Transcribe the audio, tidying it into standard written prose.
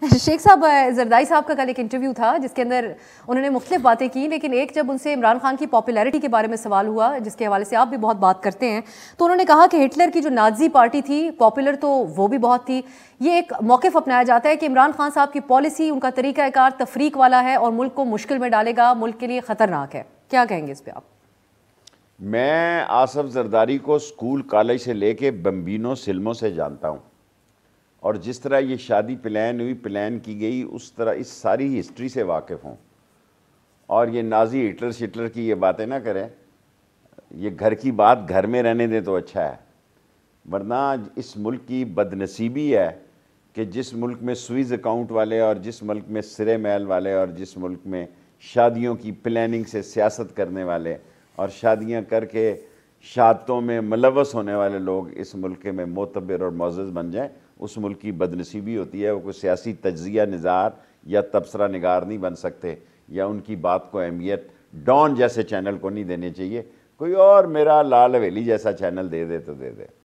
شیخ صاحب، زرداری صاحب کا کل ایک انٹرویو تھا جس کے اندر انہوں نے مختلف باتیں کی، لیکن ایک جب ان سے عمران خان کی پاپولیرٹی کے بارے میں سوال ہوا، جس کے حوالے سے آپ بھی بہت بات کرتے ہیں، تو انہوں نے کہا کہ ہٹلر کی جو نازی پارٹی تھی پاپولر تو وہ بھی بہت تھی. یہ ایک موقف اپنایا جاتا ہے کہ عمران خان صاحب کی پالیسی، ان کا طریقہ کار تفریق والا ہے اور ملک کو مشکل میں ڈالے گا، ملک کے لیے خطرناک ہے. کیا کہیں گے اس پہ آپ؟ میں آصف زرداری کو اسکول کالج سے لے کے بمبینوں سلموں سے جانتا ہوں، اور جس طرح یہ شادی پلان کی گئی اس طرح اس ساری ہسٹری سے واقف ہوں. اور یہ نازی ہٹلر شٹلر کی یہ باتیں نہ کریں، یہ گھر کی بات گھر میں رہنے دیں تو اچھا ہے. ورنہ اس ملک کی بدنصیبی ہے کہ جس ملک میں سوئز اکاؤنٹ والے اور جس ملک میں سرے محل والے اور جس ملک میں شادیوں کی پلاننگ سے سیاست کرنے والے اور شادیاں کر کے شادتوں میں ملوث ہونے والے لوگ اس ملک میں معتبر اور معزز بن جائیں، اس ملک کی بدنصیبی ہوتی ہے. وہ کوئی سیاسی تجزیہ نظار یا تبصرہ نگار نہیں بن سکتے، یا ان کی بات کو اہمیت ڈان جیسے چینل کو نہیں دینی چاہیے. کوئی اور میرا لال حویلی جیسا چینل دے دے تو دے دے.